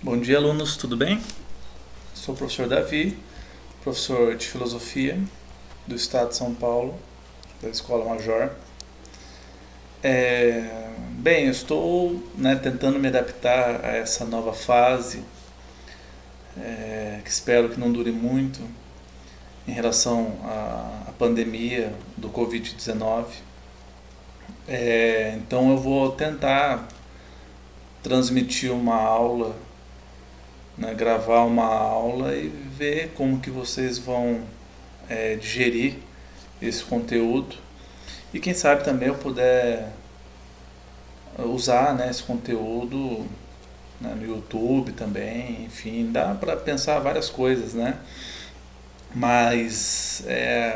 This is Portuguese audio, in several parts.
Bom dia, alunos, tudo bem? Sou o professor Davi, professor de filosofia do Estado de São Paulo, da Escola Major. Bem, eu estou, tentando me adaptar a essa nova fase, que espero que não dure muito, em relação à pandemia do Covid-19. Então eu vou tentar transmitir uma aula, gravar uma aula e ver como que vocês vão digerir esse conteúdo. E quem sabe também eu puder usar, esse conteúdo, no YouTube também, enfim, dá para pensar várias coisas, né? Mas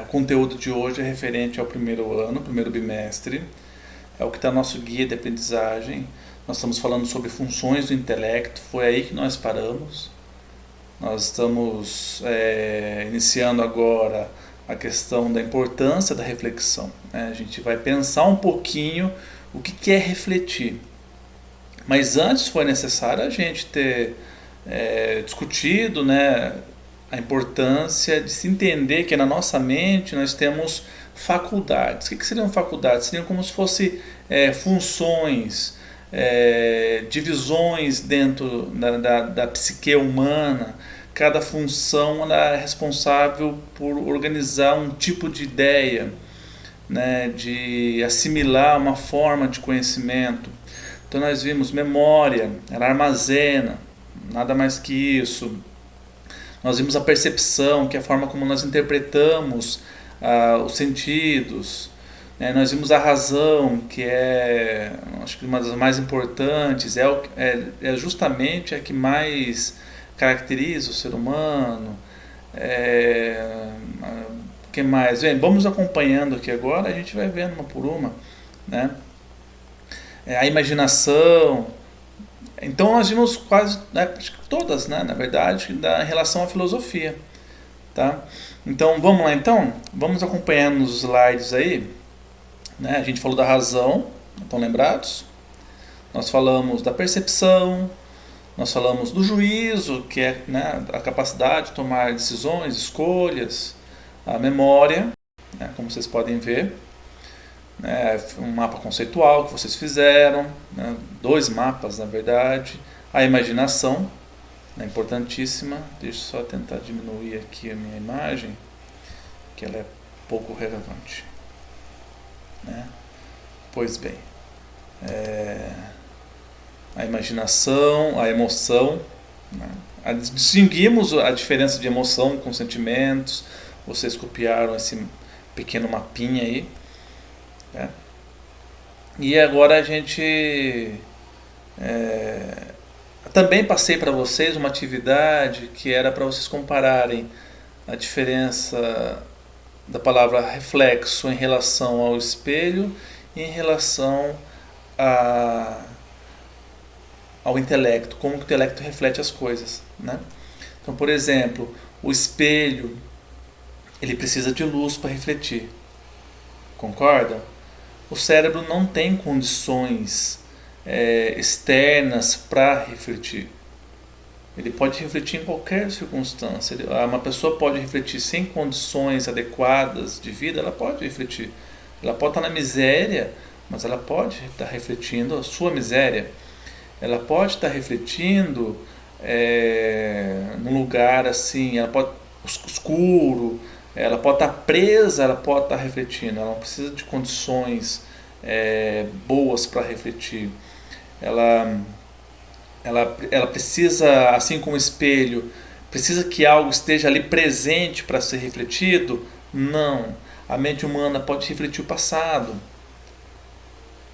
o conteúdo de hoje é referente ao primeiro ano, primeiro bimestre, é o que está no nosso guia de aprendizagem. Nós estamos falando sobre funções do intelecto, foi aí que nós paramos. Nós estamos iniciando agora a questão da importância da reflexão, né? A gente vai pensar um pouquinho o que é refletir. Mas antes foi necessário a gente ter discutido, a importância de se entender que na nossa mente nós temos faculdades. O que seriam faculdades? Seriam como se fossem funções, divisões dentro da psique humana. Cada função ela é responsável por organizar um tipo de ideia, de assimilar uma forma de conhecimento. Então nós vimos memória, ela armazena, nada mais que isso. Nós vimos a percepção, que é a forma como nós interpretamos os sentidos. Nós vimos a razão, que acho que uma das mais importantes, é justamente a que mais caracteriza o ser humano. O que mais? Bem, vamos acompanhando aqui agora, a gente vai vendo uma por uma, né? A imaginação. Então nós vimos quase, acho que todas, na verdade, em relação à filosofia, tá? Então vamos lá, então, vamos acompanhando nos slides aí, né? A gente falou da razão, estão lembrados? Nós falamos da percepção, nós falamos do juízo, que é, a capacidade de tomar decisões, escolhas, a memória, como vocês podem ver, um mapa conceitual que vocês fizeram, dois mapas na verdade, a imaginação, importantíssima. Deixa eu só tentar diminuir aqui a minha imagem, que ela é pouco relevante, né? Pois bem, a imaginação, a emoção, né? Distinguimos a diferença de emoção com sentimentos. Vocês copiaram esse pequeno mapinha aí, né? E agora a gente também passei para vocês uma atividade que era para vocês compararem a diferença da palavra reflexo em relação ao espelho e em relação ao intelecto, como que o intelecto reflete as coisas, né? Então, por exemplo, o espelho ele precisa de luz para refletir, concorda? O cérebro não tem condições externas para refletir. Ele pode refletir em qualquer circunstância. Uma pessoa pode refletir sem condições adequadas de vida, ela pode refletir. Ela pode estar na miséria, mas ela pode estar refletindo a sua miséria. Ela pode estar refletindo num lugar assim, ela pode escuro, ela pode estar presa, ela pode estar refletindo. Ela não precisa de condições boas para refletir. Ela precisa, assim como o espelho, precisa que algo esteja ali presente para ser refletido? Não. A mente humana pode refletir o passado,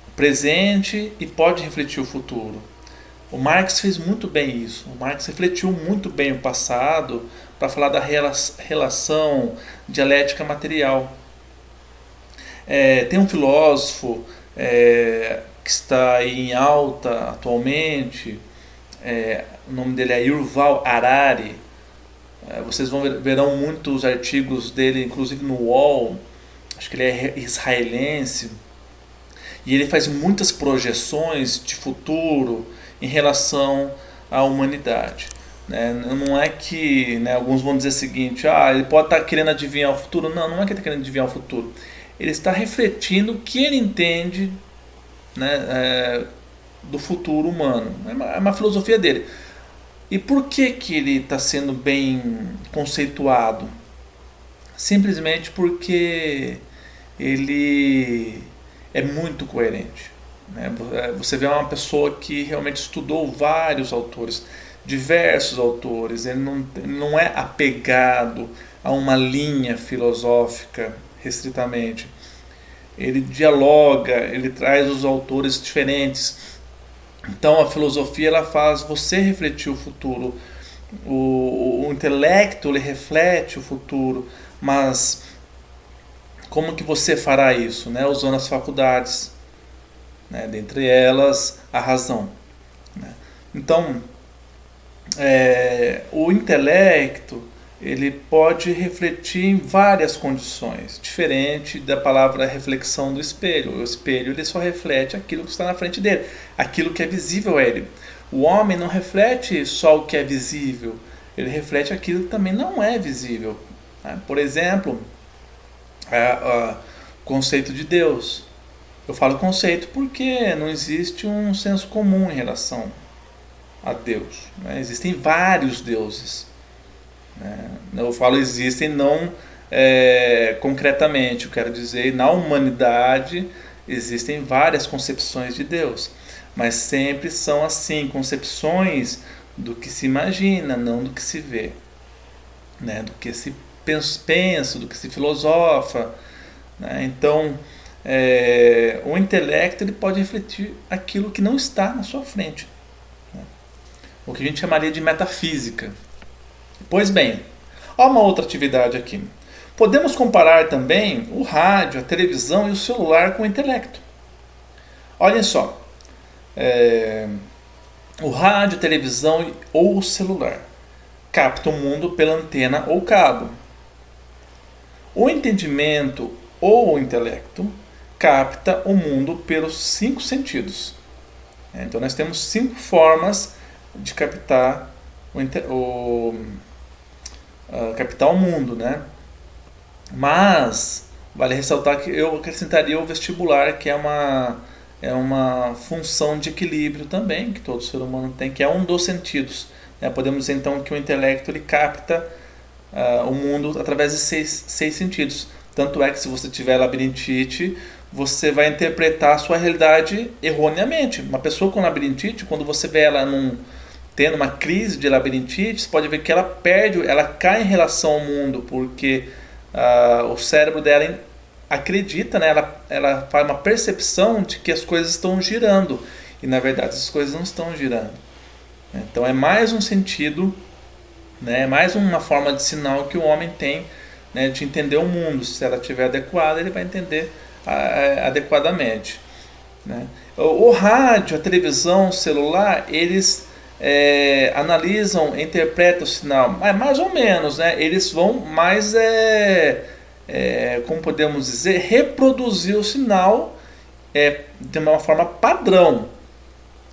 o presente, e pode refletir o futuro. O Marx fez muito bem isso. O Marx refletiu muito bem o passado para falar da relação dialética material. Tem um filósofo que está aí em alta atualmente, o nome dele é Yuval Harari. Vocês verão muitos artigos dele, inclusive no UOL. Acho que ele é israelense. E ele faz muitas projeções de futuro em relação à humanidade. Né? Não é que, né, alguns vão dizer o seguinte, ele pode estar querendo adivinhar o futuro. Não, não é que ele está querendo adivinhar o futuro. Ele está refletindo o que ele entende, né, do futuro humano. É uma filosofia dele. E por que ele está sendo bem conceituado? Simplesmente porque ele é muito coerente. Né? Você vê uma pessoa que realmente estudou vários autores, diversos autores, ele não é apegado a uma linha filosófica restritamente. Ele dialoga, ele traz os autores diferentes. Então a filosofia ela faz você refletir o futuro. O intelecto ele reflete o futuro, mas como que você fará isso? Né? Usando as faculdades, né? Dentre elas a razão. Né? Então, o intelecto ele pode refletir em várias condições, diferente da palavra reflexão do espelho. O espelho ele só reflete aquilo que está na frente dele, aquilo que é visível a ele. O homem não reflete só o que é visível, ele reflete aquilo que também não é visível. Né? Por exemplo, o conceito de Deus. Eu falo conceito porque não existe um senso comum em relação a Deus. Né? Existem vários deuses. Né? Eu falo existem não concretamente, eu quero dizer, na humanidade existem várias concepções de Deus, mas sempre são assim, concepções do que se imagina, não do que se vê, né? Do que se pensa, do que se filosofa. Né? Então, o intelecto ele pode refletir aquilo que não está na sua frente, né? O que a gente chamaria de metafísica. Pois bem, há uma outra atividade aqui. Podemos comparar também o rádio, a televisão e o celular com o intelecto. Olhem só, o rádio, a televisão ou o celular captam o mundo pela antena ou cabo. O entendimento ou o intelecto capta o mundo pelos 5 sentidos. Então nós temos 5 formas de captar captar o mundo, né? Mas vale ressaltar que eu acrescentaria o vestibular, que é uma função de equilíbrio também que todo ser humano tem, que é um dos sentidos. Né? Podemos dizer então que o intelecto ele capta o mundo através de 6 sentidos. Tanto é que se você tiver labirintite, você vai interpretar a sua realidade erroneamente. Uma pessoa com labirintite, quando você vê ela tendo uma crise de labirintite, você pode ver que ela cai em relação ao mundo, porque o cérebro dela acredita, né? Ela faz uma percepção de que as coisas estão girando, e na verdade as coisas não estão girando. Então é mais um sentido, né? É mais uma forma de sinal que o homem tem, né? De entender o mundo. Se ela estiver adequada, ele vai entender adequadamente. Né? O rádio, a televisão, o celular, eles analisam, interpretam o sinal, mais ou menos, né? Eles vão mais, como podemos dizer, reproduzir o sinal de uma forma padrão.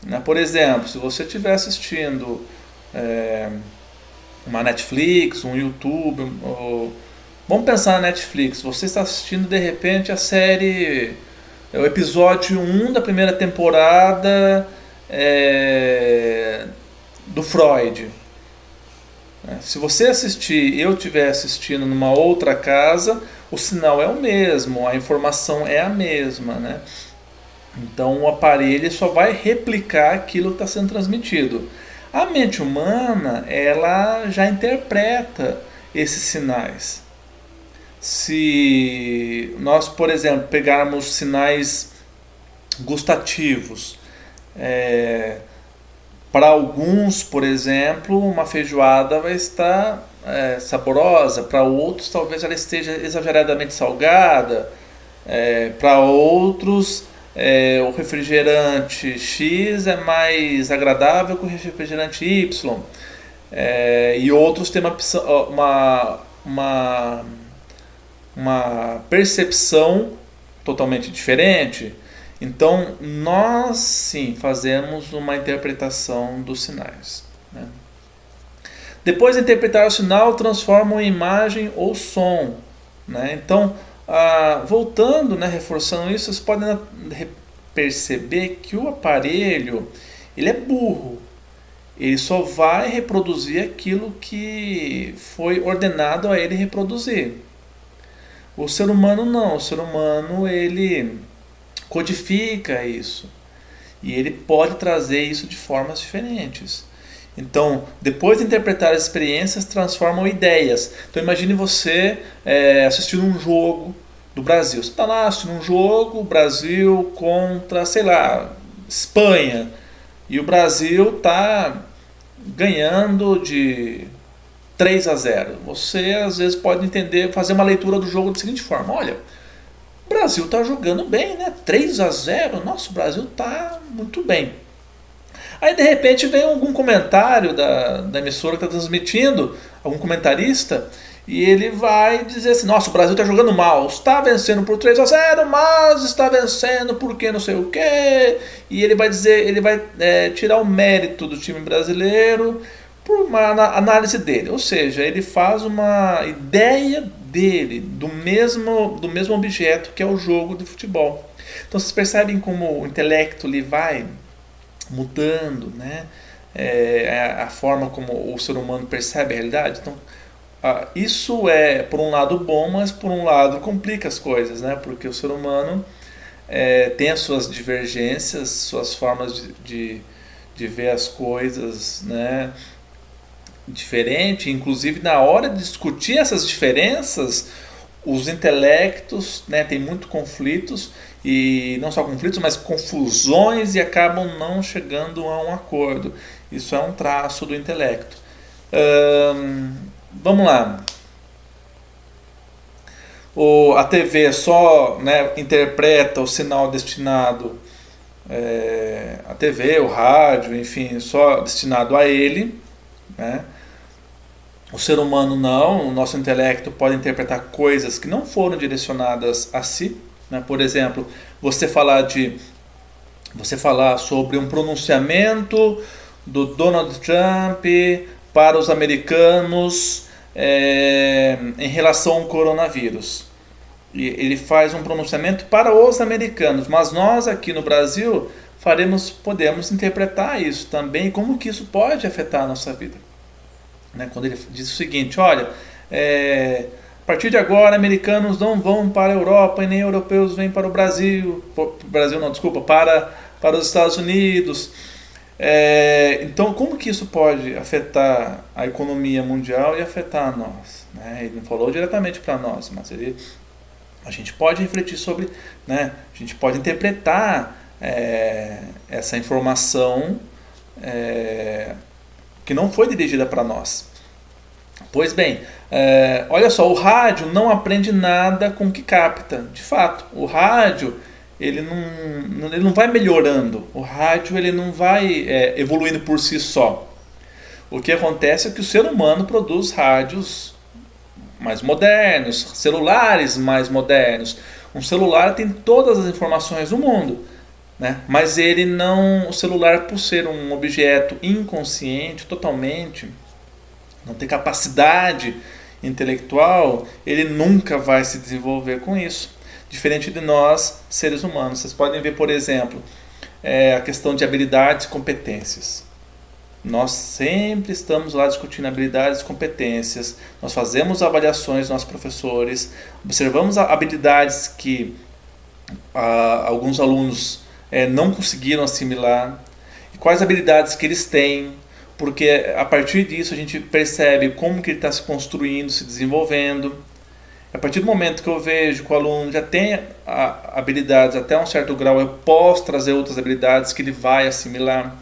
Né? Por exemplo, se você estiver assistindo uma Netflix, um YouTube, vamos pensar na Netflix, você está assistindo de repente a série, o episódio 1 da primeira temporada do Freud. Se você assistir, eu estiver assistindo numa outra casa, o sinal é o mesmo, a informação é a mesma, né? Então o aparelho só vai replicar aquilo que está sendo transmitido. A mente humana, ela já interpreta esses sinais. Se nós, por exemplo, pegarmos sinais gustativos, para alguns, por exemplo, uma feijoada vai estar saborosa, para outros talvez ela esteja exageradamente salgada, para outros o refrigerante X é mais agradável que o refrigerante Y, e outros têm uma percepção totalmente diferente. Então, nós sim fazemos uma interpretação dos sinais, né? Depois de interpretar o sinal, transformam em imagem ou som, né? Então, voltando, né, reforçando isso, vocês podem perceber que o aparelho ele é burro. Ele só vai reproduzir aquilo que foi ordenado a ele reproduzir. O ser humano não. O ser humano ele codifica isso. E ele pode trazer isso de formas diferentes. Então, depois de interpretar as experiências, transformam em ideias. Então, imagine você assistindo um jogo do Brasil. Você está lá assistindo um jogo, Brasil contra, sei lá, Espanha. E o Brasil está ganhando de 3-0. Você, às vezes, pode entender, fazer uma leitura do jogo da seguinte forma. Olha, o Brasil está jogando bem, né? 3-0, nossa, o Brasil está muito bem. Aí de repente vem algum comentário da emissora que está transmitindo, algum comentarista, e ele vai dizer assim, nossa, o Brasil está jogando mal, está vencendo por 3-0, mas está vencendo porque não sei o quê. E ele vai dizer, ele vai tirar o mérito do time brasileiro por uma análise dele. Ou seja, ele faz uma ideia dele, do mesmo objeto que é o jogo de futebol. Então vocês percebem como o intelecto ele vai mudando, né? A forma como o ser humano percebe a realidade. Então, isso é, por um lado, bom, mas por um lado complica as coisas, né? Porque o ser humano tem as suas divergências, suas formas de ver as coisas, né? Diferente, inclusive na hora de discutir essas diferenças, os intelectos, né, tem muito conflitos, e não só conflitos, mas confusões, e acabam não chegando a um acordo. Isso é um traço do intelecto. Vamos lá. A TV só, né, interpreta o sinal destinado, a TV, o rádio, enfim, só destinado a ele, né? O ser humano não, o nosso intelecto pode interpretar coisas que não foram direcionadas a si, né? Por exemplo, você falar sobre um pronunciamento do Donald Trump para os americanos em relação ao coronavírus. E ele faz um pronunciamento para os americanos, mas nós aqui no Brasil podemos interpretar isso também, como que isso pode afetar a nossa vida. Né, quando ele diz o seguinte, olha, a partir de agora americanos não vão para a Europa e nem europeus vêm para o Brasil, para os Estados Unidos. Então como que isso pode afetar a economia mundial e afetar nós? Né? Ele não falou diretamente para nós, mas a gente pode refletir sobre, né, a gente pode interpretar essa informação que não foi dirigida para nós. Pois bem, olha só, o rádio não aprende nada com o que capta. De fato, o rádio ele não vai melhorando, o rádio ele não vai evoluindo por si só. O que acontece é que o ser humano produz rádios mais modernos, celulares mais modernos. Um celular tem todas as informações do mundo, né? Mas o celular, por ser um objeto inconsciente totalmente, não tem capacidade intelectual, ele nunca vai se desenvolver com isso. Diferente de nós, seres humanos. Vocês podem ver, por exemplo, a questão de habilidades e competências. Nós sempre estamos lá discutindo habilidades e competências. Nós fazemos avaliações dos nossos professores, observamos habilidades que alguns alunos não conseguiram assimilar, e quais habilidades que eles têm, porque a partir disso a gente percebe como que ele está se construindo, se desenvolvendo. A partir do momento que eu vejo que o aluno já tem habilidades até um certo grau, eu posso trazer outras habilidades que ele vai assimilar.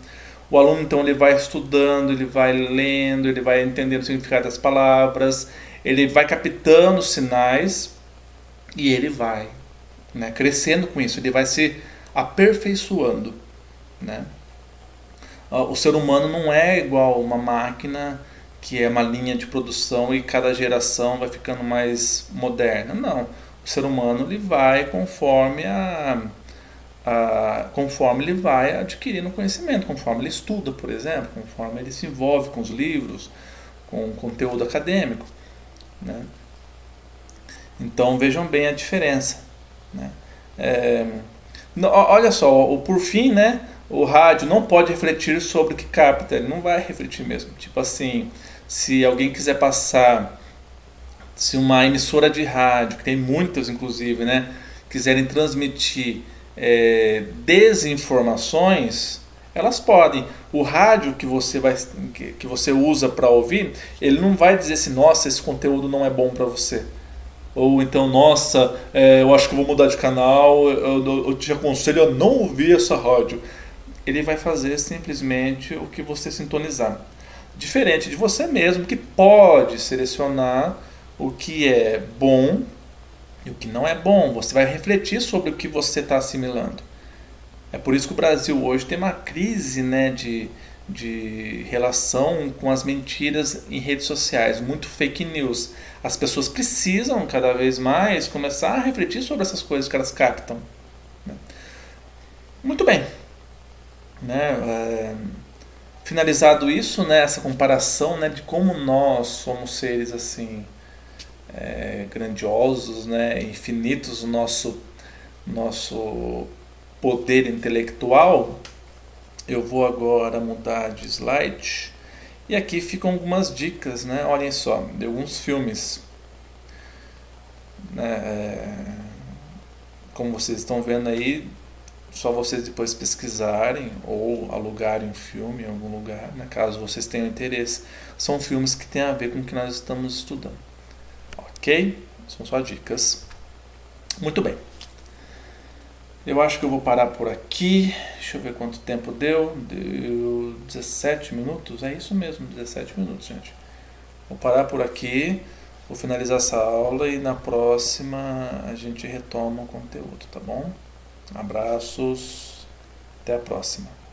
O aluno então ele vai estudando, ele vai lendo, ele vai entendendo o significado das palavras, ele vai captando os sinais e ele vai, né, crescendo com isso, ele vai se aperfeiçoando, né? O ser humano não é igual uma máquina que é uma linha de produção e cada geração vai ficando mais moderna. Não. O ser humano ele vai conforme conforme ele vai adquirindo conhecimento, conforme ele estuda, por exemplo, conforme ele se envolve com os livros, com o conteúdo acadêmico, né? Então vejam bem a diferença, né? Olha só, por fim, né, o rádio não pode refletir sobre o que capta, ele não vai refletir mesmo. Tipo assim, se alguém quiser passar, se uma emissora de rádio, que tem muitas inclusive, né, quiserem transmitir desinformações, elas podem. O rádio que você usa para ouvir, ele não vai dizer assim, nossa, esse conteúdo não é bom para você. Ou então, nossa, eu acho que eu vou mudar de canal, eu te aconselho a não ouvir essa rádio. Ele vai fazer simplesmente o que você sintonizar. Diferente de você mesmo, que pode selecionar o que é bom e o que não é bom. Você vai refletir sobre o que você está assimilando. É por isso que o Brasil hoje tem uma crise, né, de relação com as mentiras em redes sociais, muito fake news. As pessoas precisam cada vez mais começar a refletir sobre essas coisas que elas captam, né? Muito bem, né? Finalizado isso, né, essa comparação, né, de como nós somos seres assim grandiosos, né, infinitos, o nosso poder intelectual. Eu vou agora mudar de slide e aqui ficam algumas dicas, né? Olhem só, de alguns filmes, né? Como vocês estão vendo aí, só vocês depois pesquisarem ou alugarem um filme em algum lugar, né? Caso vocês tenham interesse. São filmes que têm a ver com o que nós estamos estudando, ok? São só dicas. Muito bem. Eu acho que eu vou parar por aqui. Deixa eu ver quanto tempo deu. Deu 17 minutos. É isso mesmo, 17 minutos, gente. Vou parar por aqui. Vou finalizar essa aula e na próxima a gente retoma o conteúdo, tá bom? Abraços. Até a próxima.